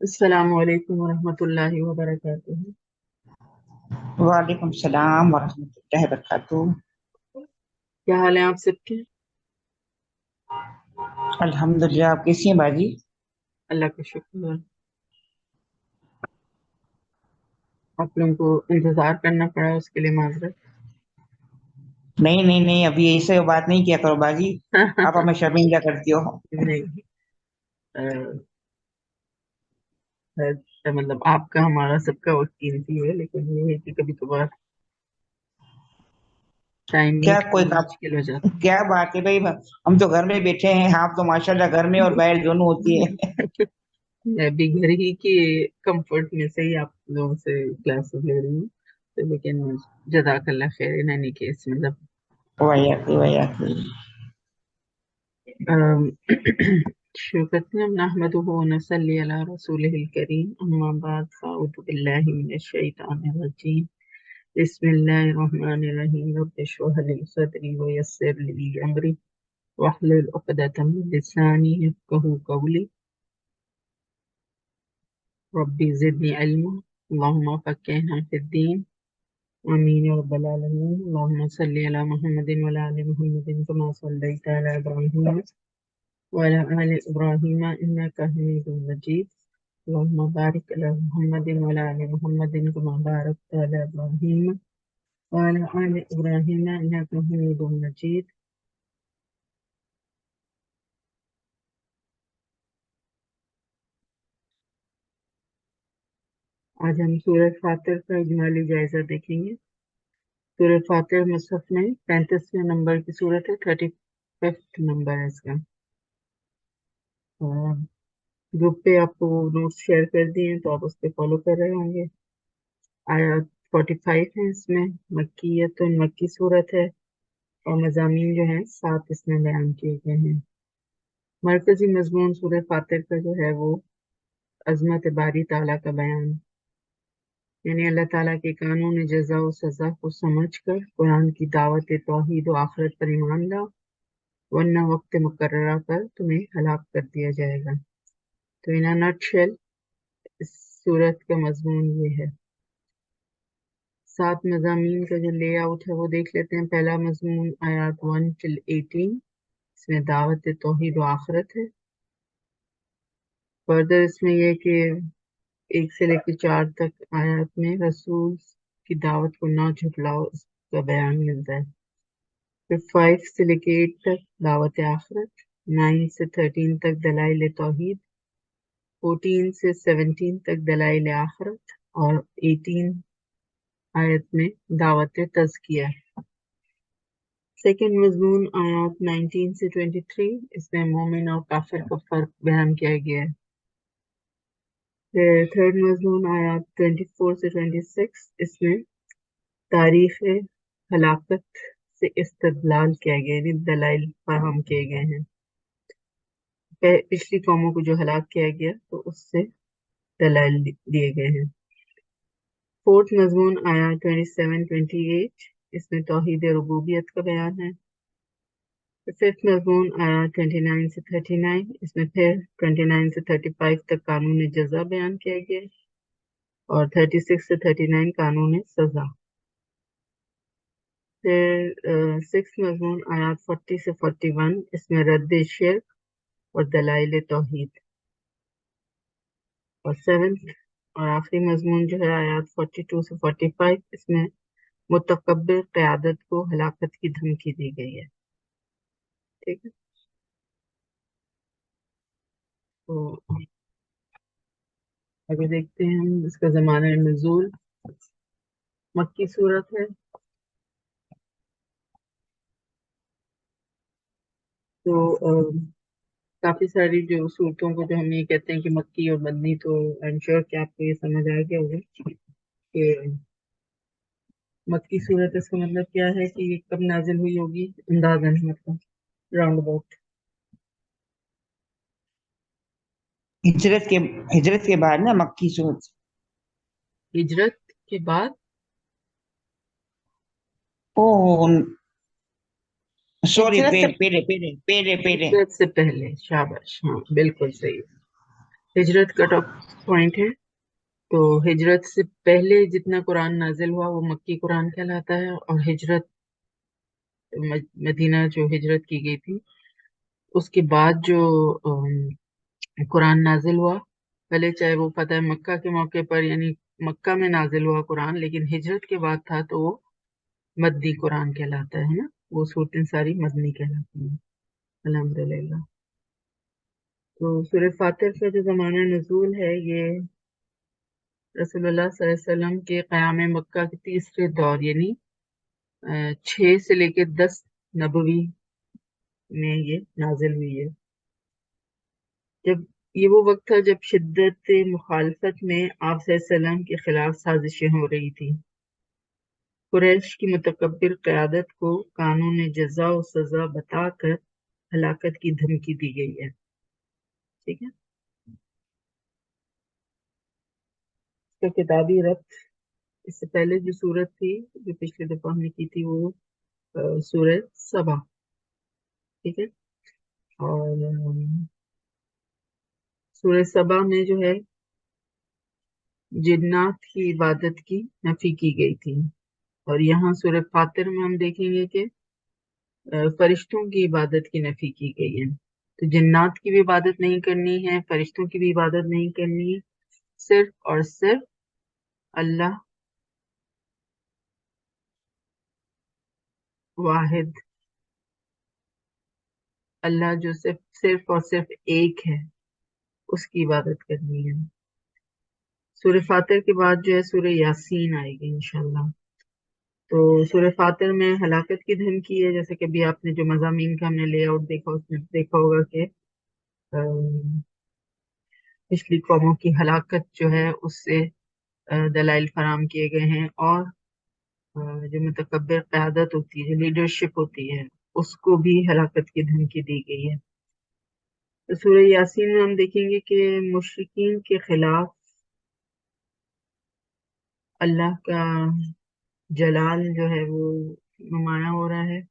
السلام علیکم ورحمۃ اللہ وبرکاتہ۔ وعلیکم السلام ورحمۃ اللہ وبرکاتہ۔ کیا حال ہے آپ سب کے؟ الحمد للہ، آپ کیسی ہیں باجی؟ اللہ کا شکر ہے۔ آپ لوگوں کو انتظار کرنا پڑا، اس کے لیے معذرت۔ نہیں نہیں نہیں، ابھی ایسے بات نہیں کیا کرو باجی، آپ ہمیں شرمندہ کرتی ہو۔ نہیں، مطلب آپ کا ہمارا سب کا وقت قیمتی ہے، لیکن یہ ہے کہ کبھی کبھار ٹائم کیا میٹ کوئی کرنا مشکل ہو جاتا کیا بات ہے بھائی، ہم تو گھر میں بیٹھے ہیں، آپ تو ماشاءاللہ گھر میں اور باہر دونوں ہوتی ہے۔ ہے۔ میں بھی گھر ہی کی کمفرٹ میں سے ہی آپ لوگوں سے کلاسز لے رہی ہوں، تو لیکن جزاک اللہ خیر ان اینی کیس، مطلب ویاتی ویاتی۔ شروع کرتے ہیں۔ نحمدہ ونصلی علی رسولہ الکریم، اما بعد فاعوذ باللہ من الشیطان الرجیم، بسم اللہ الرحمن الرحیم، رب اشرح لی صدری ویسر لی امری واحلل عقدۃ من لسانی یفقہوا قولی، ربی زدنی علما، اللہم فقہنا فی الدین، آمین یا رب العالمین۔ اللہم صلی علی محمد وعلی آل محمد کما صلیت علی ابراہیم وعلى آل إبراهيم إنك حميد مجيد، اللهم بارك على محمد وعلى آل محمد كما باركت على إبراهيم وعلى آل إبراهيم إنك حميد مجيد۔ آج ہم سورۃ فاطر کا اجمالی جائزہ دیکھیں گے۔ سورۃ فاطر مصحف میں 35ویں نمبر کی سورت ہے، 35 نمبر ہے اس کا۔ گروپ پہ آپ کو نوٹس شیئر کر دیے ہیں تو آپ اس پہ فالو کر رہے ہوں گے۔ آیات 45 ہے اس میں، مکیت مکی صورت ہے، اور مضامین جو ہیں 7 اس میں بیان کیے گئے ہیں۔ مرکزی مضمون سورہ فاتر کا جو ہے وہ عظمت باری تعالیٰ کا بیان، یعنی اللہ تعالیٰ کے قانون جزا و سزا کو سمجھ کر قرآن کی دعوت توحید و آخرت پر ایمان لاؤ، ورنہ وقت مقررہ پر تمہیں ہلاک کر دیا جائے گا۔ تو ان نٹ شیل اس سورت کا مضمون یہ ہے۔ 7 مضامین کا جو لے آؤٹ ہے وہ دیکھ لیتے ہیں۔ پہلا مضمون آیات 1 till 18، اس میں دعوت توحید و آخرت ہے۔ فردر اس میں یہ کہ 1 سے لے کے 4 تک آیات میں رسول کی دعوت کو نہ جھٹلاؤ، اس کا بیان ملتا ہے۔ پھر 5 سے لے کے 8 تک دعوت آخرت، 9 سے 13 تک دلائل توحید، 14 سے 17 تک دلائل آخرت، اور 18 آیت میں دعوت تزکیہ۔ سیکنڈ مضمون آیات 19 سے 23، اس میں مومن اور کافر کا فرق بیان کیا گیا ہے۔ تھرڈ مضمون آیات 24 سے 26، اس میں تاریخ ہلاکت سے استدلال کیا گیا، یعنی دلائل فراہم کیے گئے ہیں۔ پچھلی قوموں کو جو ہلاک کیا گیا تو اس سے دلائل دیے گئے ہیں۔ فورتھ مضمون آیات 27 28، اس میں توحید ربوبیت کا بیان ہے۔ ففتھ مضمون آیات 29 سے 39، اس میں پھر 29 سے 35 تک قانون جزا بیان کیا گیا، اور 36 سے 39 قانون سزا۔ پھر سکس مضمون آیات 40 سے 41، اس میں رد شرک اور دلائل توحید۔ اور سیونتھ اور آخری مضمون جو ہے آیات 42 سے 45، اس میں متکبر قیادت کو ہلاکت کی دھمکی دی گئی ہے۔ ٹھیک ہے، تو اگر دیکھتے ہیں ہم اس کا زمانہ نزول، مکی صورت ہے، تو کافی ساری جو صورتوں کو جو ہم یہ کہتے ہیں کہ مکی اور مدنی، تو آئی ایم شیور کہ آپ کو یہ سمجھ آ گیا ہوگا کہ مکی صورت اس کا مطلب کیا ہے کہ یہ کب نازل ہوئی ہوگی، اندازاً مطلب راؤنڈ اباؤٹ ہجرت کے بعد نا مکی صورت۔ ہجرت کے بعد ओ सॉरी, हिजरत से पहले पहले पहले पहले। हिजरत से पहले, शाबाश, हाँ बिल्कुल सही। हिजरत कट ऑफ पॉइंट है। तो हिजरत से पहले जितना कुरान नाजिल हुआ वो मक्की कुरान कहलाता है, और हिजरत मदीना जो हिजरत की गई थी उसके बाद जो कुरान नाजिल हुआ, भले चाहे वो फतह मक्का के मौके पर यानी मक्का में नाजिल हुआ कुरान, लेकिन हिजरत के बाद था तो वो मदनी कुरान कहलाता है ना। वो सूरतें सारी मदनी कहलाती हैं। अल्हम्दुलिल्लाह। तो सूरह फातिर का जो ज़माना नुज़ूल है ये रसूलुल्लाह सल्लल्लाहु अलैहि वसल्लम के क़याम मक्का के तीसरे दौर यानी 6 से लेकर 10 नबवी में ये नाजिल हुई है। जब ये वो वक्त था जब शिद्दत मुखालफत में आप सल्लल्लाहु अलैहि वसल्लम के खिलाफ साजिशें हो रही थी। कुरैश की मुतकब्बिर क़यादत को कानून जज़ा और सज़ा बताकर हलाकत की धमकी दी गई है। ठीक है। इसका किताबी रब्त, इससे पहले जो सूरत थी जो पिछले दफा हमने की थी वो सूरह सबा। ठीक है। और सूरह सबा में जो है जिन्नात की इबादत की नफी की गई थी, और यहाँ सूरह फातिर में हम देखेंगे कि फरिश्तों की इबादत की नफी की गई है। तो जिन्नात की भी इबादत नहीं करनी है, फरिश्तों की भी इबादत नहीं करनी है, सिर्फ और सिर्फ अल्लाह वाहिद, अल्लाह जो सिर्फ सिर्फ और सिर्फ एक है उसकी इबादत करनी है। सूरह फातिर के बाद जो है सूरह यासीन आएगी इंशाल्लाह। तो सूरह फातिर में हलाकत की धमकी है, जैसे कि अभी आपने जो मज़ामीन का हमने लेआउट देखा उसमें देखा होगा कि पिछली कौमों की हलाकत जो है उससे दलाइल फराम किए गए हैं, और जो मुतकब्बिर क़यादत होती है, जो लीडरशिप होती है, उसको भी हलाकत की धमकी दी गई है। तो सूरह यासीन में हम देखेंगे कि मुशरिकीन के खिलाफ अल्लाह का जलाल जो है वो नुमाया हो रहा है।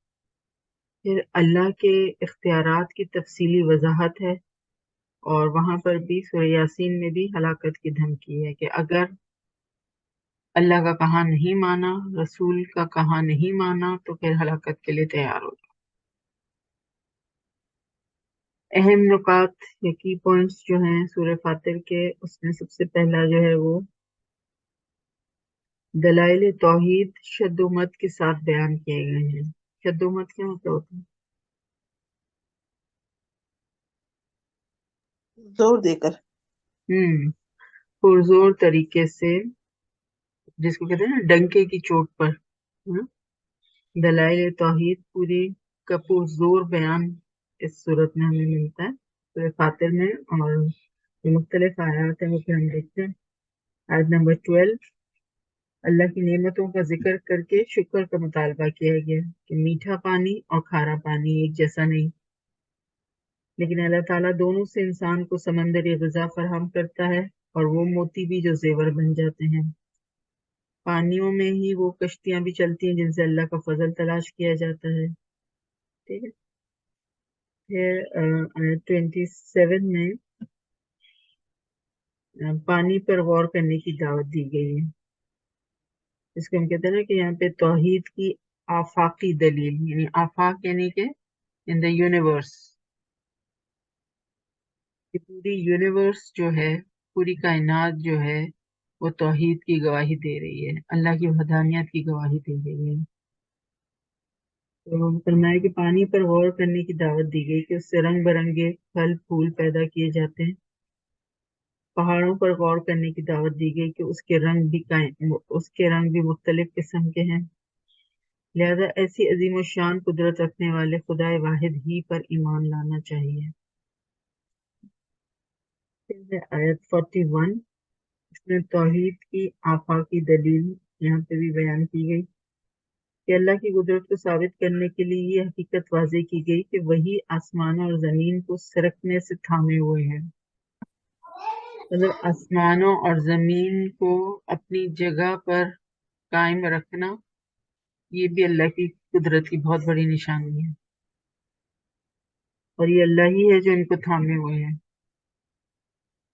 फिर अल्लाह के इख्तियारात की तफसीली वजाहत है, और वहां पर भी सूरह यासीन में भी हलाकत की धमकी है कि अगर अल्लाह का कहा नहीं माना, रसूल का कहा नहीं माना, तो फिर हलाकत के लिए तैयार हो जाओ। अहम नुकात या की पॉइंट्स जो हैं सूरह फातिर के, उसमें सबसे पहला जो है वो दलाइल तौहीद शद्दोमत के साथ बयान किए गए हैं। शद्दोमत क्या मतलब होता है? जोर देकर। पुरजोर तरीके से, जिसको कहते हैं ना डंके की चोट पर। दलाइल तौहीद पूरी का पुरजोर बयान इस सूरत में हमें मिलता है सूरह फातिर में। और जो मुख्तलिफ आयात है वो फिर हम देखते हैं। आयत नंबर 12, अल्लाह की नेमतों का जिक्र करके शुक्र का मुतालबा किया गया कि मीठा पानी और खारा पानी एक जैसा नहीं, लेकिन अल्लाह ताला दोनों से इंसान को समंदरी ग़िज़ा फराहम करता है, और वो मोती भी जो जेवर बन जाते हैं। पानियों में ही वो कश्तियां भी चलती हैं जिनसे अल्लाह का फजल तलाश किया जाता है। ठीक है। फिर 27 में पानी पर गौर करने की दावत दी गई है। इसको हम कहते हैं ना कि यहाँ पे तौहीद की आफाकी दलील, यानी आफाक यानी कि इन द यूनिवर्स, कि पूरी यूनिवर्स जो है, पूरी कायनात जो है वो तौहीद की गवाही दे रही है, अल्लाह की वहदानियत की गवाही दे रही है। तो फरमाया कि पानी पर गौर करने की दावत दी गई कि उससे रंग बिरंगे फल फूल पैदा किए जाते हैं। पहाड़ों पर गौर करने की दावत दी गई कि उसके रंग भी मुख्तलिफ किस्म के हैं। लिहाजा ऐसी अजीम और शान कुदरत रखने वाले खुदाए वाहिद ही पर ईमान लाना चाहिए। फिर है आयत 41, इसमें तौहीद की आफाकी दलील यहाँ पे भी बयान की गई कि अल्लाह की कुदरत को साबित करने के लिए ये हकीकत वाज़ेह की गई कि वही आसमानों और जमीन को सरकने से थामे हुए हैं। मतलब आसमानों और जमीन को अपनी जगह पर कायम रखना یہ بھی اللہ کی قدرت کی بہت بڑی نشانی ہے، اور یہ اللہ ہی ہے جو ان کو تھامے ہوئے ہیں۔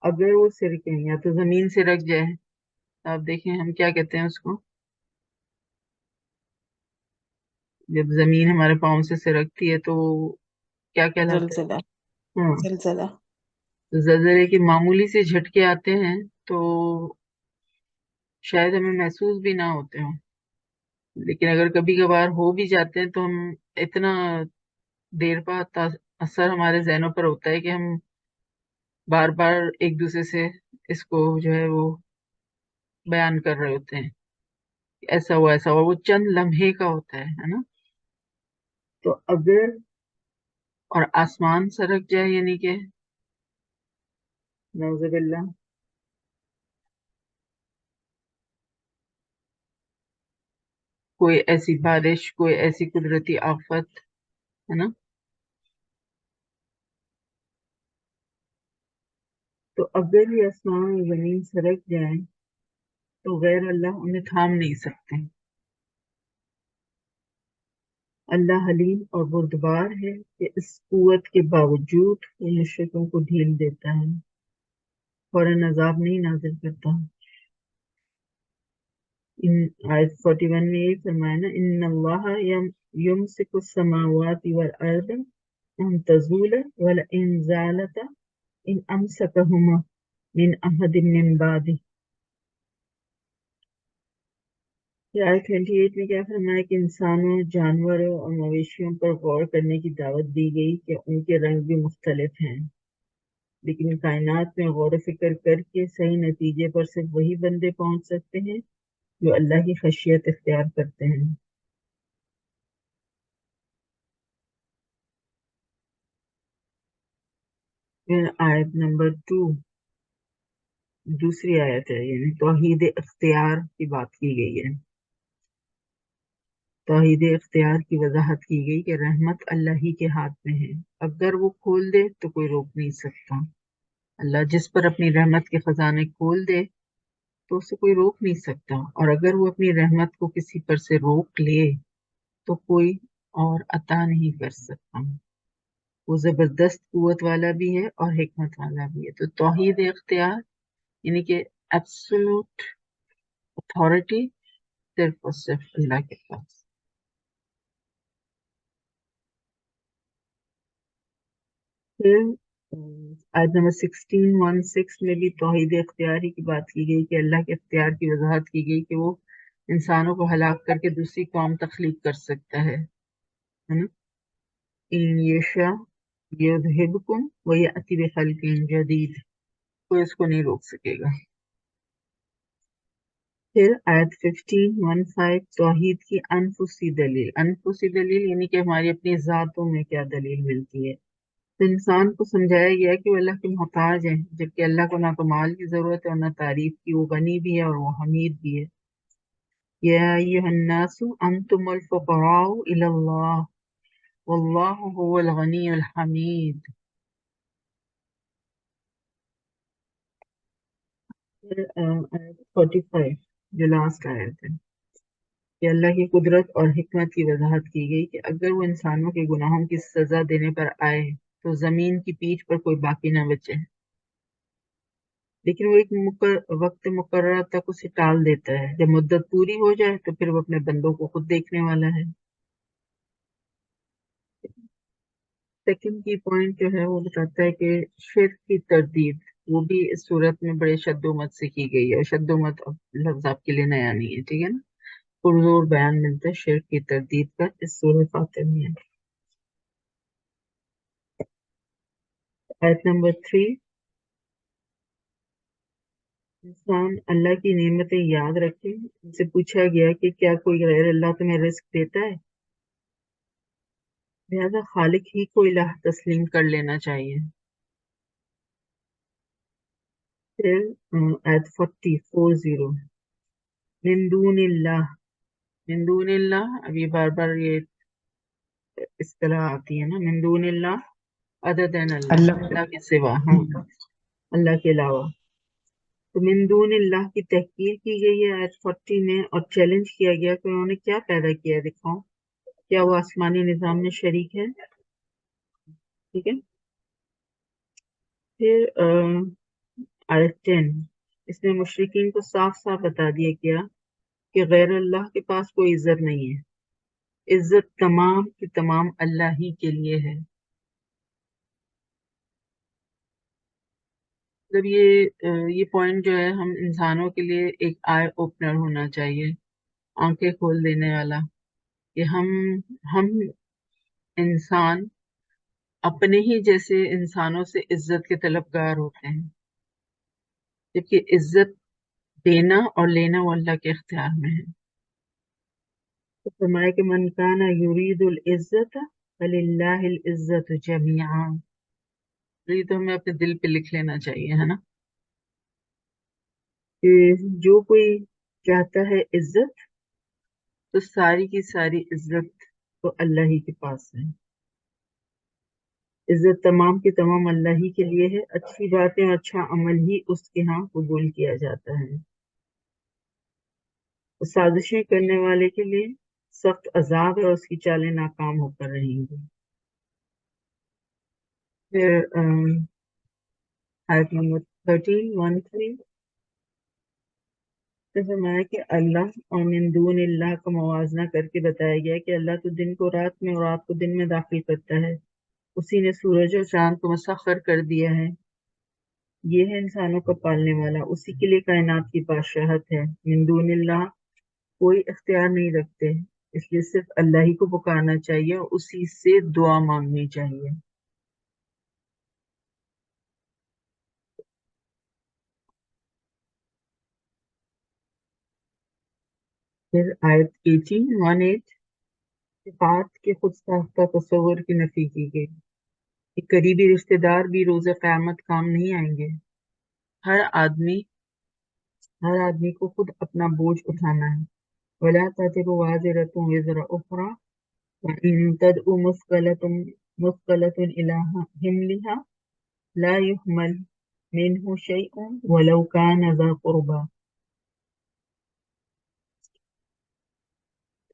اگر وہ سرکیں یا تو زمین سے رک جائے، آپ دیکھیں ہم کیا کہتے ہیں اس کو، جب زمین ہمارے پاؤں سے سرکتی ہے تو کیا کہلاتا زلزلہ، ہے؟ ہاں، زلزلہ۔ زلزلے کے معمولی سے جھٹکے آتے ہیں تو شاید ہمیں محسوس بھی نہ ہوتے ہوں، لیکن اگر کبھی کبھار ہو بھی جاتے ہیں تو ہم اتنا دیر بعد اثر ہمارے ذہنوں پر ہوتا ہے کہ ہم بار بار ایک دوسرے سے اس کو جو ہے وہ بیان کر رہے ہوتے ہیں، ایسا ہوا ایسا ہوا، وہ چند لمحے کا ہوتا ہے نا۔ تو اگر اور آسمان سرک جائے، یعنی کہ نعوذ باللہ، کوئی ایسی بارش، کوئی ایسی قدرتی آفت، ہے نا، تو اگر یہ آسمان اور زمین سرک جائیں تو غیر اللہ انہیں تھام نہیں سکتے۔ اللہ حلیم اور بردبار ہے کہ اس قوت کے باوجود وہ مشرکوں کو ڈھیل دیتا ہے، فوراً عذاب نہیں نازل کرتا۔ آیت 41 میں یہ فرمایا نا، ان اللہ یمسک السماوات والارض ان تزولا ولئن زالتا ان امسکہما من احد من بعدہ۔ یہ آیت 28 میں کیا فرمایا کہ انسانوں، جانوروں اور مویشیوں پر غور کرنے کی دعوت دی گئی کہ ان کے رنگ بھی مختلف ہیں، لیکن کائنات میں غور و فکر کر کے صحیح نتیجے پر صرف وہی بندے پہنچ سکتے ہیں جو اللہ کی خشیت اختیار کرتے ہیں۔ پھر آیت نمبر 2، دوسری آیت ہے، یعنی توحید اختیار کی بات کی گئی ہے۔ توحید اختیار کی وضاحت کی گئی کہ رحمت اللہ ہی کے ہاتھ میں ہے، اگر وہ کھول دے تو کوئی روک نہیں سکتا۔ اللہ جس پر اپنی رحمت کے خزانے کھول دے تو اسے کوئی روک نہیں سکتا، اور اگر وہ اپنی رحمت کو کسی پر سے روک لے تو کوئی اور عطا نہیں کر سکتا۔ وہ زبردست قوت والا بھی ہے اور حکمت والا بھی ہے۔ تو توحید اختیار یعنی کہ ایبسولوٹ اتھارٹی صرف اور صرف اللہ کے پاس۔ پھر آیت نمبر 16 میں بھی توحید اختیاری کی بات کی گئی کہ اللہ کے اختیار کی وضاحت کی گئی کہ وہ انسانوں کو ہلاک کر کے دوسری قوم تخلیق کر سکتا ہے نا؟ ان یشاء یذہبکم ویأتی بخلق جدید، کوئی اس کو نہیں روک سکے گا۔ پھر آیت 15 توحید کی انفسی دلیل، انفسی دلیل یعنی کہ ہماری اپنی ذاتوں میں کیا دلیل ملتی ہے۔ تو انسان کو سمجھایا گیا کہ وہ اللہ کے محتاج ہیں، جبکہ اللہ کو نہ تو مال کی ضرورت ہے اور نہ تعریف کی، وہ غنی بھی ہے اور وہ حمید بھی ہے۔ یا ایھا الناس انتم الفقراء الی اللہ واللہ هو الغنی الحمید۔ پھر آیت 45 جو لاسٹ آیت ہے کہ اللہ کی قدرت اور حکمت کی وضاحت کی گئی کہ اگر وہ انسانوں کے گناہوں کی سزا دینے پر آئے تو زمین کی پیٹھ پر کوئی باقی نہ بچے، لیکن وہ ایک وقت مقررہ تک اسے ٹال دیتا ہے، جب مدت پوری ہو جائے تو پھر وہ اپنے بندوں کو خود دیکھنے والا ہے۔ سیکنڈ کی پوائنٹ جو ہے وہ بتاتا ہے کہ شرک کی تردید وہ بھی اس صورت میں بڑے شد و مت سے کی گئی ہے، اور شد و مت لفظ آپ کے لیے نیا نہیں ہے، ٹھیک ہے نا، پرزور بیان ملتا ہے شرک کی تردید کا اس سورہ فاتر میں۔ آیت نمبر 3، انسان اللہ کی نعمتیں یاد رکھے، ان سے پوچھا گیا کہ کیا کوئی غیر اللہ تمہیں رزق دیتا ہے، لہذا خالق ہی کو الہ تسلیم کر لینا چاہیے۔ پھر آیت 40 من دون اللہ، من دون اللہ، اب یہ بار بار یہ اصطلاح آتی ہے نا، من دون اللہ عدد اللہ، اللہ اللہ کے سوا، ہاں، اللہ کے علاوہ۔ तो मिन दून अल्लाह की तहकीर की गई है आयत 40 में, और चैलेंज किया गया कि उन्होंने क्या पैदा किया, दिखाओ क्या वो आसमानी निजाम में शरीक है। ठीक है। फिर आयत 10, इसमें मुशरिकीन को साफ साफ बता दिया गया कि गैर अल्लाह के पास कोई इज्जत नहीं है, इज्जत तमाम की तमाम अल्लाह ही के लिए है। मतलब ये पॉइंट जो है हम इंसानों के लिए एक आई ओपनर होना चाहिए, आंखें खोल देने वाला, कि हम इंसान अपने ही जैसे इंसानों से इज्जत के तलबगार होते हैं, जबकि इज्जत देना और लेना वो अल्लाह के इख्तियार में है। तो फरमाया कि मन काना युरीदुल इज्जत फलिल्लाहिल इज्जत जमीआ। तो ये तो हमें अपने दिल पे लिख लेना चाहिए, है ना, कि जो कोई चाहता है इज्जत, तो सारी की सारी इज्जत तो अल्लाह ही के पास है। इज्जत तमाम की तमाम अल्लाह ही के लिए है। अच्छी बातें और अच्छा अमल ही उसके यहाँ कबूल किया जाता है। तो साजिशें करने वाले के लिए सख्त अजाब है और उसकी चालें नाकाम होकर रहेंगी। फिर आयत नंबर 13 तो फरमाया कि अल्लाह और मिन दून अल्लाह का मवाजना करके बताया गया कि अल्लाह तो दिन को रात में और रात को दिन में दाखिल करता है। उसी ने सूरज और चांद को मसख्खर कर दिया है। ये है इंसानों का पालने वाला, उसी के लिए कायनात की बादशाहत है। मिन दून अल्लाह कोई इख्तियार नहीं रखते, इसलिए सिर्फ अल्लाह ही को पुकारना चाहिए और उसी से दुआ मांगनी चाहिए। फिर आयत 18 सिफात के खुद साख्ता तस्वुर की नफी की गई कि करीबी रिश्तेदार भी रोज़ क़यामत काम नहीं आएंगे। हर आदमी हर आदमी को खुद अपना बोझ उठाना है। वला तज़िरु वाज़िरतुन विज़रा उख़रा व इन तदउ मुस्क़लतुन इला हिमलिहा ला युहमल मिन्हु शैउन वलौ कान ज़ा क़ुरबा।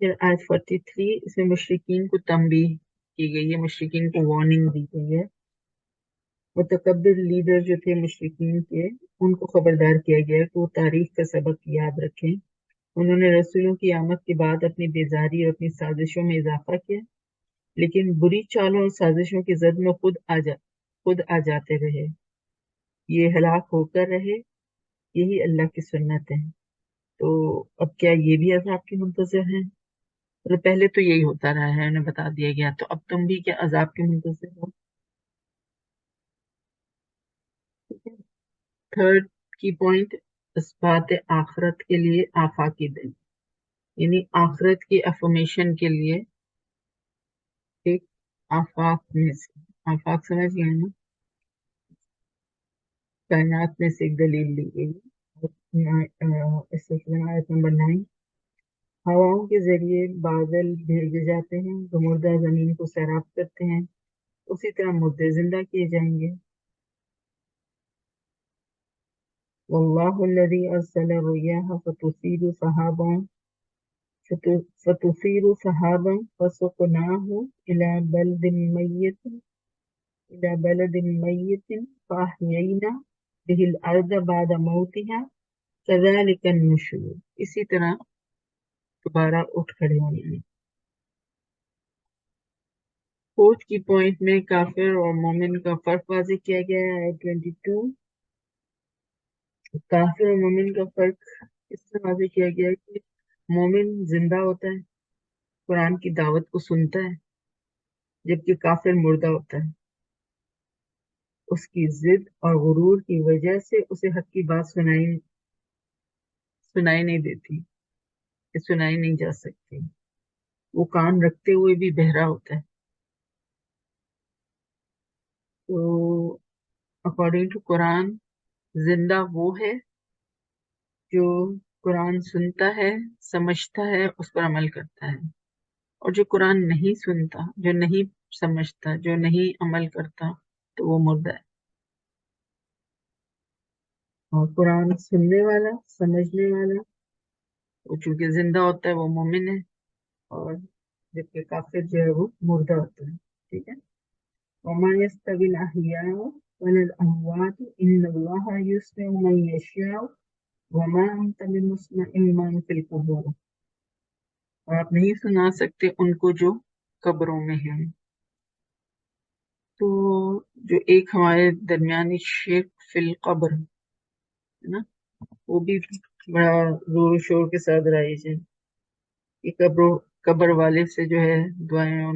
फिर आयत 43, इसमें मुशरिकीन को तंबीह की गई है, मुशरिकीन को वार्निंग दी गई है। मुतकब्बिर लीडर जो थे मुशरिकीन के, उनको खबरदार किया गया है कि वो तारीख का सबक याद रखें। उन्होंने रसूलों की आमद के बाद अपनी बेजारी और अपनी साजिशों में इजाफा किया, लेकिन बुरी चालों और साजिशों की जद में खुद आ जाते रहे। ये हलाक होकर रहे। यही अल्लाह की सुन्नत है। तो अब क्या ये भी अजाब के मुंतजर हैं? मतलब पहले तो यही होता रहा है, उन्हें बता दिया गया, तो अब तुम भी क्या अजाब के मुंतजर हो? थर्ड की पॉइंट, इस बात आखरत के लिए आफाकी दिन, यानी आखरत की अफर्मेशन के लिए एक आफाक में से, आफाक समझ गए ना, कायनात में से एक दलील ली गई इस सिलसिले में आयत नंबर 9, हवाओं के जरिए बादल भेजे जाते हैं जो मुर्दा जमीन को सैराब करते हैं, उसी तरह मुर्दे जिंदा किए जाएंगे। वल्लाहु अल्लज़ी अरसला रियाह फतुसीरु सहाबन फसुकनाहु इला बलदिन मय्यतिन इला बलदिन मय्यतिन फअहयैना बिहिल अर्द बाद मौतिहा कज़ालिकन नुशूर। इसी तरह दोबारा उठ खड़े होने में। फोर्थ की पॉइंट में काफिर और मोमिन का फर्क वाज़ेह किया गया है। 22, काफिर और मोमिन का फर्क इस तरह वाज़ेह किया गया है कि मोमिन जिंदा होता है, कुरान की दावत को सुनता है, जबकि काफिर मुर्दा होता है। उसकी जिद और गुरूर की वजह से उसे हक की बात सुनाई नहीं देती, कि सुनाई नहीं जा सकती। वो कान रखते हुए भी बहरा होता है। तो अकॉर्डिंग टू कुरान, जिंदा वो है जो कुरान सुनता है, समझता है, उस पर अमल करता है। और जो कुरान नहीं सुनता, जो नहीं समझता, जो नहीं अमल करता, तो वो मुर्दा है। और कुरान सुनने वाला, समझने वाला, वो चूंकि जिंदा होता है वो मोमिन है, और जबकि काफिर जो है वो मुर्दा होता है। ठीक है। वमा यस्तविल अहयाउ वलल अमवात इन्नल्लाहा युस्मिउ मन यशाउ वमा अंत बिमुस्मिइन मन फिल कुबूर। और आप नहीं सुना सकते उनको जो कब्रों में हैं। तो जो एक हमारे दरमियानी शेख फिल कब्र है ना, वो भी बड़ा जोर शोर के साथ राइज है कि कब्र वाले से जो है दुआएं और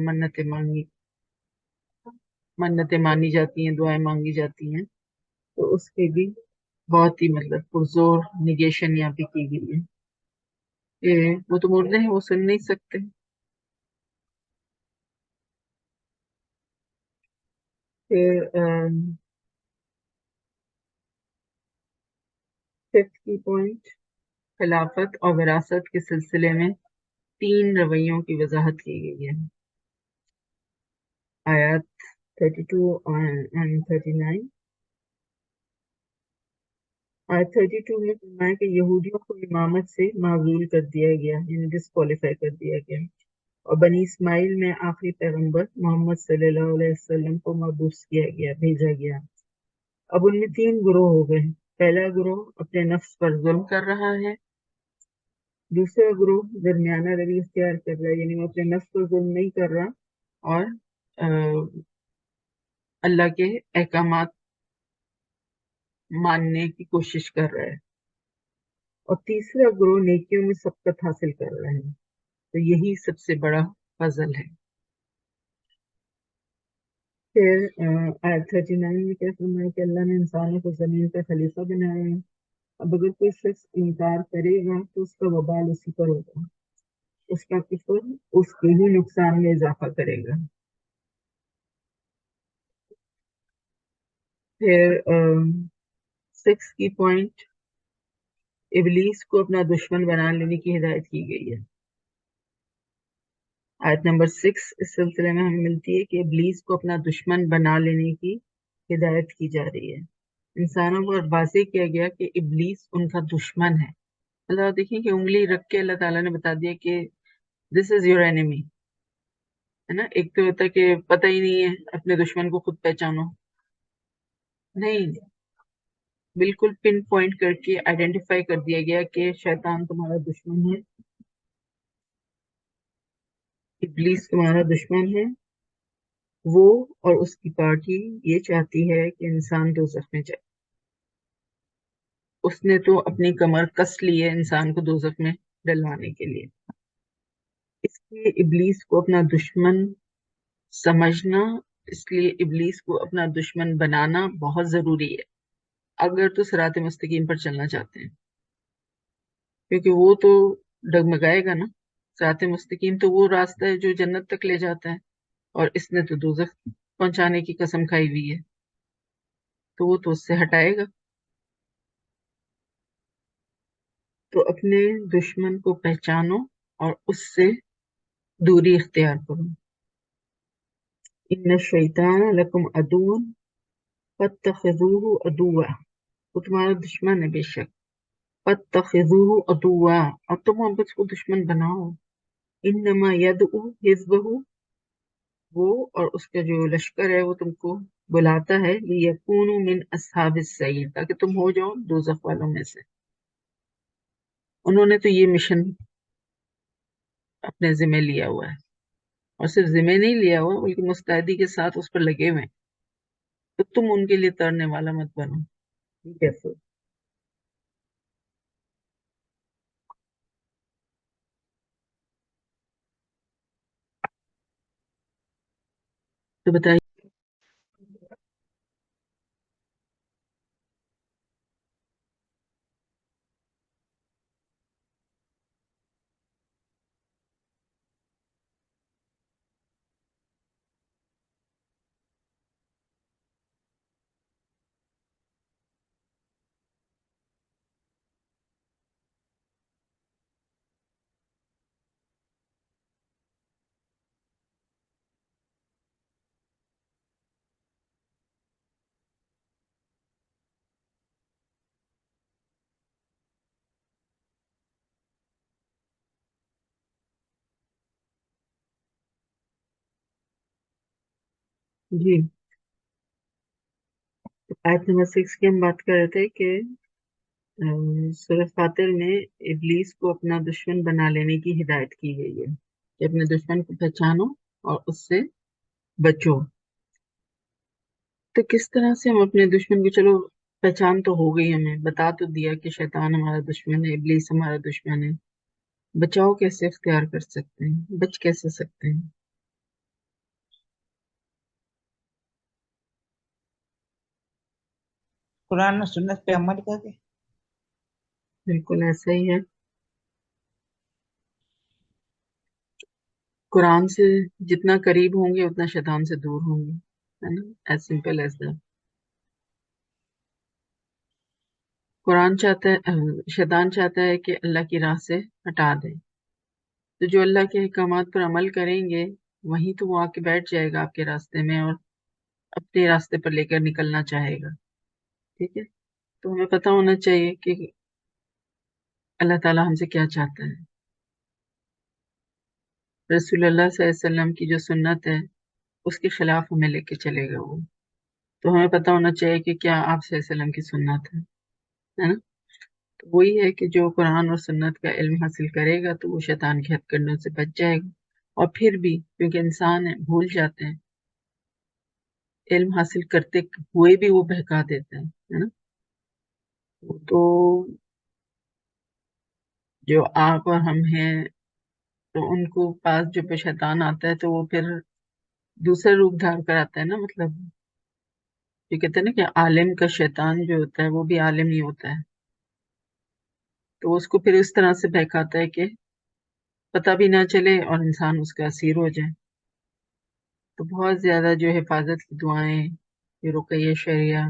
मन्नतें मानी जाती हैं, दुआएं मांगी जाती हैं। तो उसके भी बहुत ही मतलब पुरजोर निगेशन यहाँ पे की गई है कि वो तो मुर्दे हैं, वो सुन नहीं सकते। फिर फिफ्थ की पॉइंट, खिलाफत और विरासत के सिलसिले में तीन रवैयों की वजाहत की गई है। आयत 32 एंड 39। आयत 32 में फरमाया कि यहूदियों को इमामत से माजूल कर दिया गया, यानी डिस्क्वालीफाई कर दिया गया, और बनी इस्माइल में आखिरी पैगंबर मोहम्मद सल्लल्लाहु अलैहि वसल्लम को मबूस किया गया, भेजा गया। अब उनमें तीन ग्रोह हो गए। पहला ग्रोह अपने नफ्स पर जुल्म कर रहा है, दूसरा ग्रोह दरमियाना रवैया इख्तियार कर रहा है, यानी वो अपने नफ्स पर जुल्म नहीं कर रहा और अल्लाह के अहकामात मानने की कोशिश कर रहा है, और तीसरा ग्रोह नेकियों में सबकत हासिल कर रहा है। तो यही सबसे बड़ा पजल है। फिर आयत 39 में क्या फरमाया कि अल्लाह ने इंसानों को जमीन पर खलीफा बनाया है। अब अगर कोई शख्स इनकार करेगा तो उसका वबाल उसी पर होगा, उसका कुफर उसके ही नुकसान में इजाफा करेगा। फिर सिक्स की पॉइंट, इबलीस को अपना दुश्मन बना लेने की हिदायत की गई है। आयत नंबर 6 इस सिलसिले में हमें मिलती है कि इबलीस को अपना दुश्मन बना लेने की हिदायत की जा रही है। इंसानों को वाज़ेह किया गया कि इबलीस उनका दुश्मन है। अल्लाह देखिए कि उंगली रख के अल्लाह ताला ने बता दिया कि दिस इज योर एनिमी, है ना। एक तो होता है कि पता ही नहीं है, अपने दुश्मन को खुद पहचानो, नहीं, बिल्कुल पिन पॉइंट करके आइडेंटिफाई कर दिया गया कि शैतान तुम्हारा दुश्मन है, इब्लीस तुम्हारा दुश्मन है। वो और उसकी पार्टी ये चाहती है कि इंसान दोजख में जाए। उसने तो अपनी कमर कस ली है इंसान को दोजख में डलवाने के लिए। इसलिए इब्लीस को अपना दुश्मन समझना, इसलिए इब्लीस को अपना दुश्मन बनाना बहुत जरूरी है अगर तो सिरात मुस्तकीम पर चलना चाहते हैं, क्योंकि वो तो डगमगाएगा ना। सिरात मुस्तकीम तो वो रास्ता है जो जन्नत तक ले जाता है, और इसने तो दोजख पहुंचाने की कसम खाई हुई है, तो वो तो उससे हटाएगा। तो अपने दुश्मन को पहचानो और उससे दूरी इख्तियार करो। इन्न शैतान लकुम अदुव्वुन फत्तखिज़ूहु अदुव्वा, वो तुम्हारा दुश्मन है बेशक। फत्तखिज़ूहु अदुव्वा, और तुम अब उसको दुश्मन बनाओ। इन्नमा यदउ हिज़्बहु, वो और उसका जो लश्कर है वो तुमको बुलाता है लियकूनु मिन अस्हाबिस सईर, ताकि तुम हो जाओ दोजख वालों में से। उन्होंने तो ये मिशन अपने जिम्मे लिया हुआ है, और सिर्फ जिम्मे नहीं लिया हुआ बल्कि मुस्तैदी के साथ उस पर लगे हुए हैं। तो तुम उनके लिए तरने वाला मत बनो। ठीक है सर। तो बताइए। जी, आयत नंबर 6 की हम बात कर रहे थे कि सूरह फातिर में इब्लीस को अपना दुश्मन बना लेने की हिदायत की गई है कि अपने दुश्मन को पहचानो और उससे बचो। तो किस तरह से हम अपने दुश्मन को, चलो पहचान तो हो गई, हमें बता तो दिया कि शैतान हमारा दुश्मन है, इब्लीस हमारा दुश्मन है, बचाव कैसे इख्तियार कर सकते हैं, बच कैसे सकते हैं? कुरान और सुन्नत पे अमल करके। बिल्कुल ऐसा ही है। कुरान से जितना करीब होंगे उतना शैतान से दूर होंगे, है ना, as simple as that. Quran चाहता है शैतान चाहता है कि अल्लाह की राह से हटा दे। तो जो अल्लाह के अहकामात पर अमल करेंगे वहीं तो वो आके बैठ जाएगा आपके रास्ते में और अपने रास्ते पर लेकर निकलना चाहेगा। ठीक है। तो हमें पता होना चाहिए कि अल्लाह ताला हमसे क्या चाहता है। रसूलुल्लाह सल्लल्लाहु अलैहि वसल्लम की जो सुन्नत है उसके खिलाफ हमें लेके चलेगा वो। तो हमें पता होना चाहिए कि क्या आप सल्लल्लाहु अलैहि वसल्लम की सुन्नत है ना। तो वही है कि जो कुरान और सुन्नत का इल्म हासिल करेगा तो वो शैतान के हथकंडों से बच जाएगा। और फिर भी क्योंकि इंसान है, भूल जाते हैं, इल्म हासिल करते हुए भी वो बहका देते हैं, है ना। तो जो आप और हम हैं, तो उनको पास जब शैतान आता है तो वो फिर दूसरा रूप धारण कर आता है ना, मतलब ये कहते हैं ना कि आलिम का शैतान जो होता है वो भी आलिम ही होता है। तो उसको फिर इस तरह से बहकाता है कि पता भी ना चले और इंसान उसका असीर हो जाए। तो बहुत ज्यादा जो हिफाजत की दुआएं, ये रुकैया शरिया,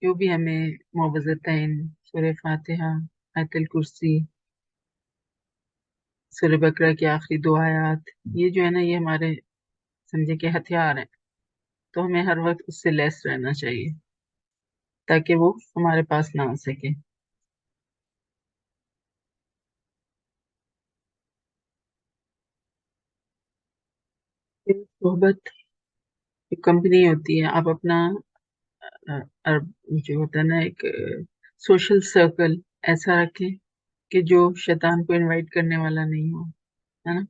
जो भी हमें मुअव्वज़तैन, सूरह फातिहा, आयतुल कुर्सी, सूरह बकरा की आखिरी दो आयत, ये जो है ना, ये हमारे समझे के हथियार हैं। तो हमें हर वक्त उससे लैस रहना चाहिए ताकि वो हमारे पास ना आ सके। फिर सोहबत, एक कंपनी होती है, आप अपना अ, जो होता है ना एक सोशल सर्कल ऐसा रखें कि जो शैतान को इनवाइट करने वाला नहीं हो, है ना।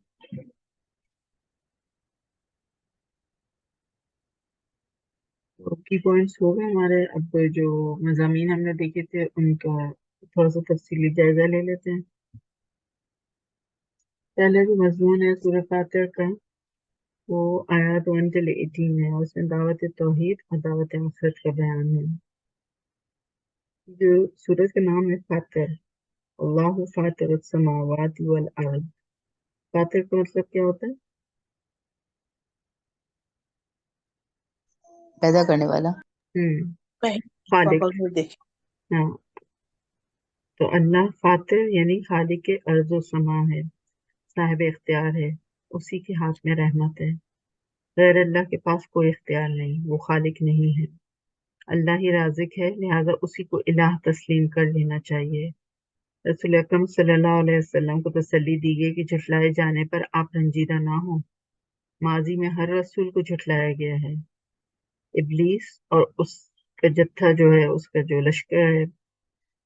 तो की पॉइंट्स हो गए हमारे। अब जो मज़ामीन हमने देखे थे उनका थोड़ा सा तफसीली जायजा ले लेते हैं। पहले जो मजमून है सूरह फातिहा का, वो आयत 1 से 18 है और उसमें दावत तौहीद और दावत आखिरत का बयान है। जो सूरज का नाम है फातिर, अल्लाह फातिर समावाति वल अर्द। फातिर का मतलब क्या होता है? पैदा करने वाला। हम्म। नहीं, पापा खालिक। को देख। हाँ, तो अल्लाह फातिर यानी खालिक के अर्ज़ समा है, साहिब इख्तियार है, उसी के हाथ में रहमत है। गैर अल्लाह के पास कोई इख्तियार नहीं, वो खालिक नहीं है। अल्लाह ही राज़िक है, लिहाजा उसी को इलाह तस्लीम कर लेना चाहिए। रसूल अकरम सल्लल्लाहु अलैहि वसल्लम को तसल्ली दी गई कि झुठलाए जाने पर आप रंजीदा ना हो। माजी में हर रसूल को झुठलाया गया है। इब्लीस और उसका जत्था जो है, उसका जो लश्कर है,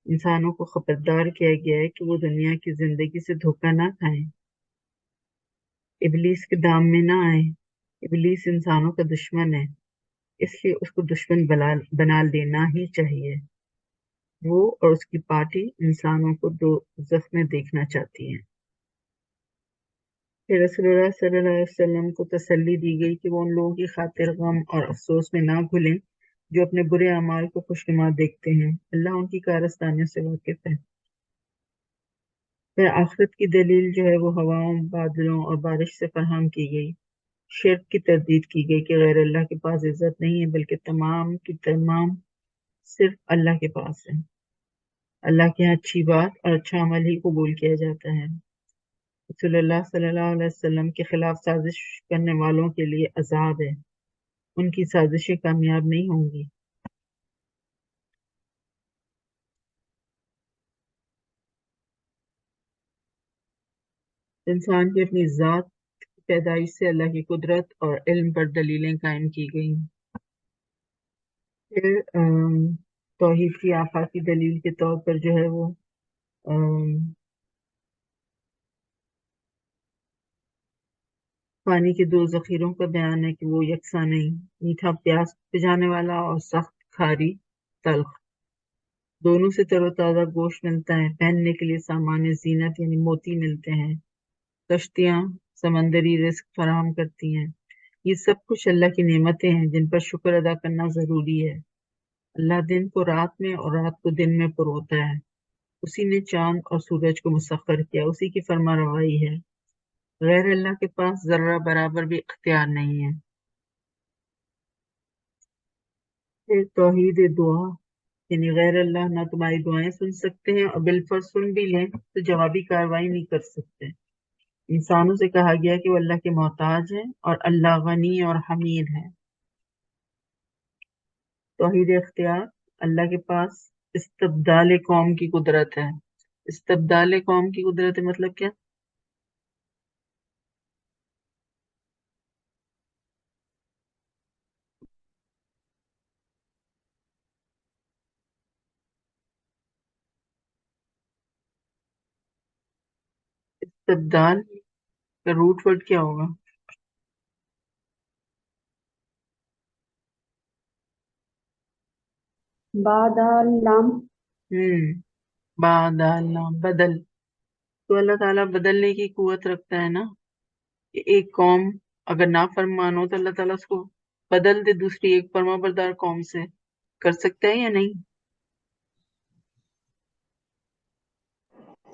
इंसानों को खबरदार किया गया है कि वो दुनिया की जिंदगी से धोखा ना खाएं, इब्लीस के दाम में ना आए। इब्लीस इंसानों का दुश्मन है, इसलिए उसको दुश्मन बना देना ही चाहिए। वो और उसकी पार्टी इंसानों को दो में देखना चाहती है। फिर रसूलुल्लाह सल्लल्लाहु अलैहि वसल्लम को तसल्ली दी गई कि वो उन लोगों की खातिर गम और अफसोस में ना भूलें जो अपने बुरे अमाल को खुशनुमा देखते हैं। अल्लाह उनकी कारस्तानियों से वाकिफ है। फिर आखिरत की दलील जो है वो हवाओं, बादलों और बारिश से फराहम की गई। शिर्क की तरदीद की गई कि गैर अल्लाह के पास इज्जत नहीं है, बल्कि तमाम की तमाम सिर्फ अल्लाह के पास है। अल्लाह के यहाँ अच्छी बात और अच्छा अमल ही कबूल किया जाता है। रसूलुल्लाह सल्लल्लाहु अलैहि वसल्लम के खिलाफ साजिश करने वालों के लिए अजाब है, उनकी साजिशें कामयाब नहीं होंगी। इंसान की अपनी जात پیدائش سے اللہ کی قدرت اور علم پر دلیلیں قائم کی گئیں۔ پھر توحید کی آفاقی دلیل کے طور پر جو ہے وہ پانی کے دو ذخیروں کا بیان ہے کہ وہ یکساں نہیں، میٹھا پیاس بجھانے والا اور سخت کھاری تلخ، دونوں سے تر و تازہ گوشت ملتا ہے، پہننے کے لیے سامان زینت یعنی موتی ملتے ہیں، کشتیاں سمندری رزق فراہم کرتی ہیں۔ یہ سب کچھ اللہ کی نعمتیں ہیں جن پر شکر ادا کرنا ضروری ہے۔ اللہ دن کو رات میں اور رات کو دن میں پروتا ہے، اسی نے چاند اور سورج کو مسخر کیا، اسی کی فرما روائی ہے، غیر اللہ کے پاس ذرہ برابر بھی اختیار نہیں ہے۔ پھر توحید دعا یعنی غیر اللہ نہ تمہاری دعائیں سن سکتے ہیں اور بالفرض سن بھی لیں تو جوابی کارروائی نہیں کر سکتے۔ انسانوں سے کہا گیا کہ وہ اللہ کے محتاج ہیں اور اللہ غنی اور حمید ہے۔ توحید اختیار، اللہ کے پاس استبدال قوم کی قدرت ہے۔ استبدال قوم کی قدرت ہے مطلب کیا؟ استبدال کا روٹ ورڈ کیا ہوگا؟ بادالام بادالنا بدل، تو اللہ تعالیٰ بدلنے کی قوت رکھتا ہے نا، کہ ایک قوم اگر نافرمان ہو تو اللہ تعالیٰ اس کو بدل دے دوسری ایک فرما بردار قوم سے، کر سکتا ہے یا نہیں؟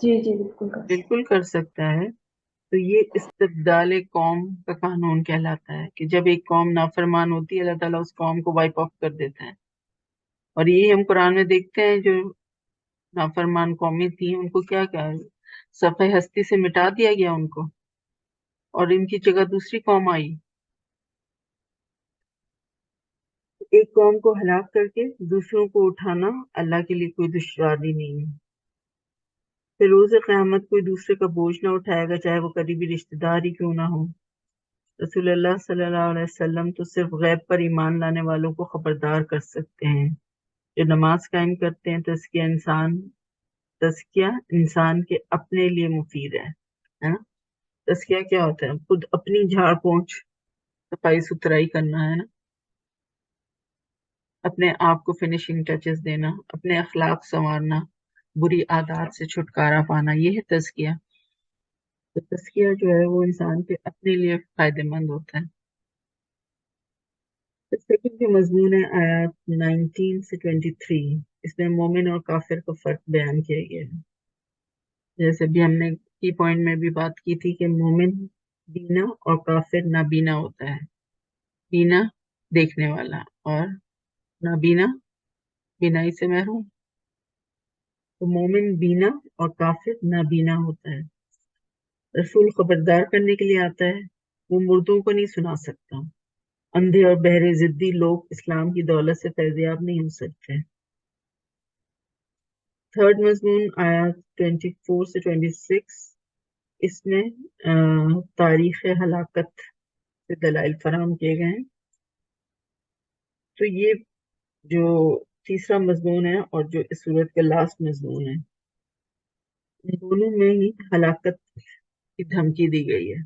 جی جی بالکل بالکل کر سکتا ہے۔ تو یہ استبدال قوم کا قانون کہلاتا ہے کہ جب ایک قوم نافرمان ہوتی ہے اللہ تعالیٰ اس قوم کو وائپ آف کر دیتا ہے، اور یہی ہم قرآن میں دیکھتے ہیں، جو نافرمان قومیں تھیں ان کو کیا کہا، صفحہ ہستی سے مٹا دیا گیا ان کو، اور ان کی جگہ دوسری قوم آئی۔ ایک قوم کو ہلاک کر کے دوسروں کو اٹھانا اللہ کے لیے کوئی دشواری نہیں ہے۔ پھر روز قیامت کوئی دوسرے کا بوجھ نہ اٹھائے گا، چاہے وہ قریبی رشتہ دار ہی کیوں نہ ہو۔ رسول اللہ صلی اللہ علیہ وسلم تو صرف غیب پر ایمان لانے والوں کو خبردار کر سکتے ہیں۔ جو نماز قائم کرتے ہیں، تزکیہ انسان کے اپنے لیے مفید ہے نا۔ تزکیہ کیا ہوتا ہے؟ خود اپنی جھاڑ پونچھ صفائی ستھرائی کرنا ہے نا، اپنے آپ کو فنیشنگ ٹچز دینا، اپنے اخلاق سنوارنا، بری عادات سے چھٹکارا پانا، یہ ہے تزکیہ۔ تو تزکیہ جو ہے وہ انسان کے اپنے لیے فائدہ مند ہوتا ہے۔ سیکنڈ جو مضمون ہے آیات 19 سے 23، اس میں مومن اور کافر کا فرق بیان کیا گیا ہے۔ جیسے بھی ہم نے کی پوائنٹ میں بھی بات کی تھی کہ مومن بینا اور کافر نابینا ہوتا ہے، بینا دیکھنے والا اور نابینا بینائی سے محروم۔ تو مومن بینا اور کافر نابینا ہوتا ہے۔ رسول خبردار کرنے کے لیے آتا ہے، وہ مردوں کو نہیں سنا سکتا، اندھے اور بہرے ضدی لوگ اسلام کی دولت سے فیضیاب نہیں ہو سکتے۔ تھرڈ مضمون آیات 24 سے 26، اس میں تاریخ ہلاکت سے دلائل فراہم کیے گئے ہیں۔ تو یہ جو تیسرا مضمون ہے اور جو اس صورت کا لاسٹ مضمون ہے، ان دونوں میں ہی ہلاکت کی دھمکی دی گئی ہے۔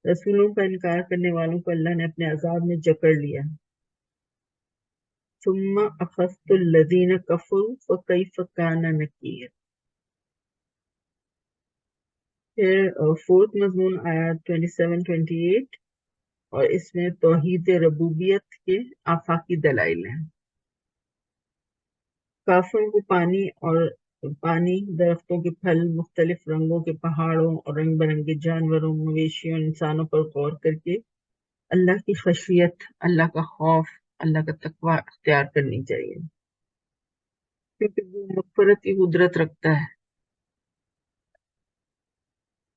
رسولوں کا انکار کرنے والوں کو اللہ نے اپنے عذاب میں جکڑ لیا۔ ثم اخذت الذین کفروا فکیف کان نکیر۔ پھر فورتھ مضمون آیات 27-28، اور اس میں توحید ربوبیت کے آفاقی دلائل ہیں۔ کافروں کو پانی، درختوں کے پھل، مختلف رنگوں کے پہاڑوں اور رنگ برنگے جانوروں، مویشیوں، انسانوں پر غور کر کے اللہ کی خشیت، اللہ کا خوف، اللہ کا تقوی اختیار کرنی چاہیے، کیونکہ وہ مغفرت کی قدرت رکھتا ہے،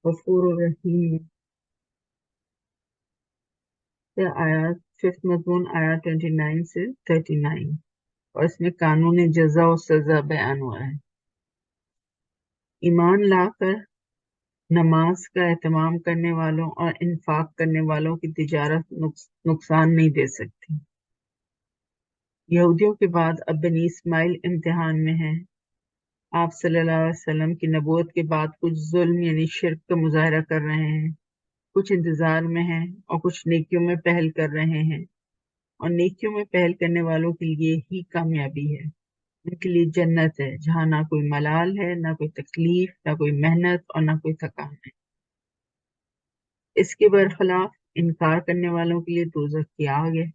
غفور الرحیم۔ آیات ففتھ مضمون آیات 29 سے 39، اور اس میں قانون جزا و سزا بیان ہوا ہے۔ ایمان لا کر नमाज का एहतमाम करने वालों और इन्फाक करने वालों की तिजारत नुकसान नहीं दे सकती। यहूदियों के बाद अब बनी इस्माइल इम्तिहान में हैं। आप सल्लल्लाहु अलैहि वसल्लम की नबूवत के बाद कुछ जुल्म यानी शिर्क का मुजाहरा कर रहे हैं, कुछ इंतजार में हैं और कुछ नेकियों में पहल कर रहे हैं। और नेकियों में पहल करने वालों के लिए ही कामयाबी है। उनके लिए जन्नत है जहाँ ना कोई मलाल है, ना कोई तकलीफ, ना कोई मेहनत और ना कोई थकान है। इसके बरखिलाफ इनकार करने वालों के लिए दोजख की आग है।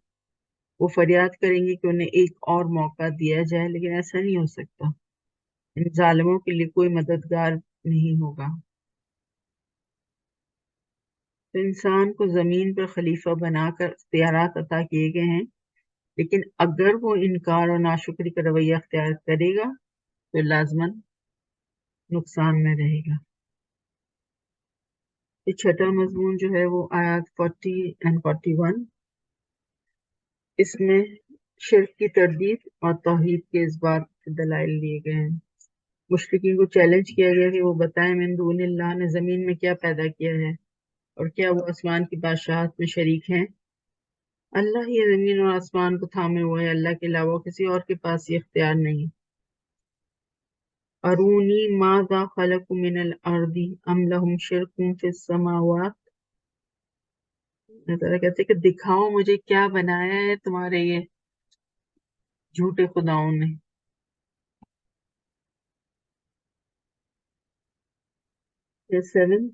वो फरियाद करेंगे कि उन्हें एक और मौका दिया जाए, लेकिन ऐसा नहीं हो सकता। इन जालिमों के लिए कोई मददगार नहीं होगा। तो इंसान को जमीन पर खलीफा बनाकर इख्तियारात अता किए गए हैं, लेकिन अगर वो इनकार और नाशुक्री का रवैया अख्तियार करेगा तो लाजमन नुकसान में रहेगा। ये छठा मजमून जो है वो आयत 40 एंड 41, इसमें शिर्क की तरदीद और तौहीद के इस बात के दलाइल दिए गए हैं। मुशरिकीन को चैलेंज किया गया कि वो बताएं मिन दूनिल्लाह ने जमीन में क्या पैदा किया है और क्या वो आसमान की बादशाहत में शरीक हैं। अल्लाह ही जमीन और आसमान को थामे हुए है, अल्लाह के अलावा किसी और के पास ये इख्तियार नहीं। अरूनी माज़ा खलक़ू मिनल अर्दी अम लहुम शिरकुम फिस समावात। अल्लाह ताला कहते हैं कि दिखाओ मुझे क्या बनाया है तुम्हारे ये झूठे खुदाओं ने। सेवेंथ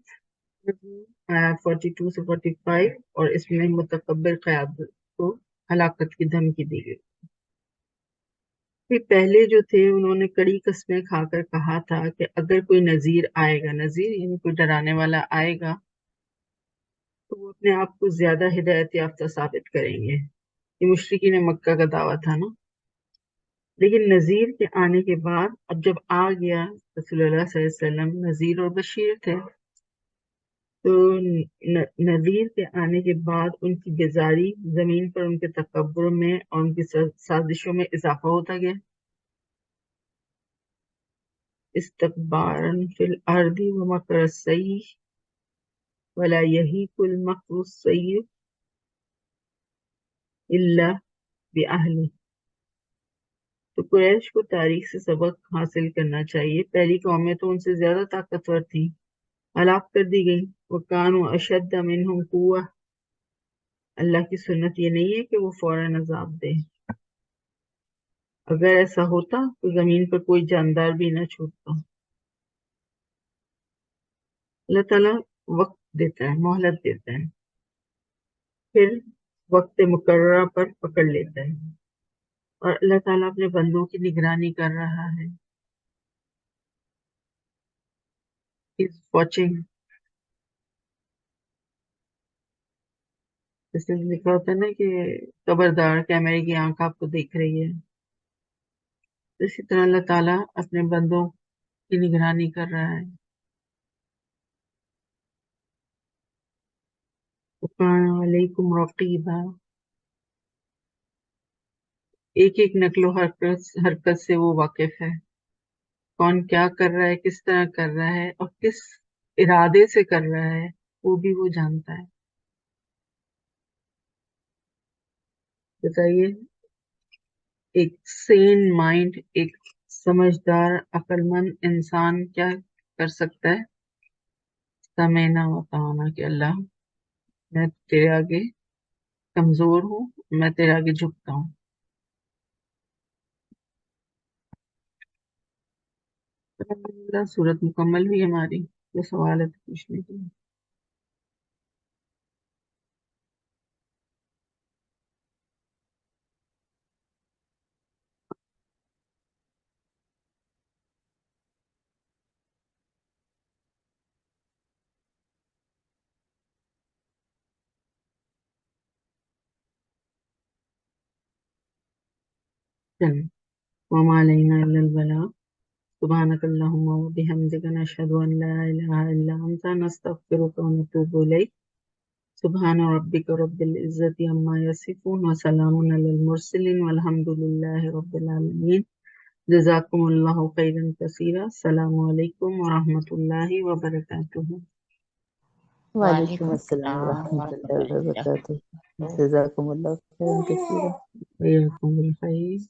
आया 42 से 45, और इसमें मुतकब्बिर क़यादत को हलाकत की धमकी दी गई। फिर पहले जो थे उन्होंने कड़ी कस्में खाकर कहा था कि अगर कोई नजीर आएगा, नजीर यानी कोई डराने वाला आएगा, तो वो अपने आप को ज्यादा हिदायत याफ्ता साबित करेंगे। ये मुशरिकीन मक्का का दावा था ना। लेकिन नजीर के आने के बाद अब जब आ गया रसूलुल्लाह सल्लल्लाहु अलैहि वसल्लम, नजीर और बशीर थे, तो नजीर के आने के बाद उनकी बेजारी जमीन पर उनके तकब्बुर में और उनकी साजिशों में इजाफा होता गया। इस्तकबारन फिल अर्दी व मकर सय्यि वला यहीकुल मकरू सय्यि इल्ला बिअहली। तो कुरैश को तारीख से सबक हासिल करना चाहिए। पहली कौमें तो उनसे ज्यादा ताकतवर थी, हलाक कर दी गई। वो कानू अशद्द मिनहुम कुव्वा। अल्लाह की सुन्नत ये नहीं है कि वो फौरन अजाब दे। अगर ऐसा होता तो जमीन पर कोई जानदार भी न छूटता। अल्लाह ताला वक्त देता है, मोहलत देता है, फिर वक्त मुकर्रर पर पकड़ लेता है। और अल्लाह ताला अपने बंदों की निगरानी कर रहा है। Is watching. जैसे लिखा होता है ना कि खबरदार कैमरे की आंख आपको देख रही है, इसी तरह अल्लाह ताला अपने बंदों की निगरानी कर रहा है। वालेकुम रकीबा। एक एक नकलो हरकत से वो वाकिफ है। कौन क्या कर रहा है, किस तरह कर रहा है और किस इरादे से कर रहा है, वो भी वो जानता है। बताइए, एक सेन माइंड, एक समझदार अक्लमंद इंसान क्या कर सकता है? समेना बताना कि अल्लाह, मैं तेरे आगे कमजोर हूँ, मैं तेरे आगे झुकता हूँ। अल्हम्दुलिल्लाह, सूरत मुकम्मल हुई हमारी। जो सवाल है तो पूछने के लिए। चलो, वमा अलैना इल्लल बलाग। सुब्हानकल्लाहुम्मा व बिहम्दिका नशहदु अन ला इलाहा इल्ला अंता नस्तगफिरुका व नतूबु इलैक। सुब्हान रब्बिका रब्बिल इज्जति अम्मा यसिफून व सलामुन अलल मुरसलीन वल्हम्दुलिल्लाहि रब्बिल आलमीन। जज़ाकुमुल्लाहु खैरन कसीरा। अस्सलामु अलैकुम व रहमतुल्लाहि व बरकातुहू। وعلیکم السلام ورحمۃ اللہ وبرکاتہ. جزاکم اللہ خیرا کثیرا. وإياكم بالخير.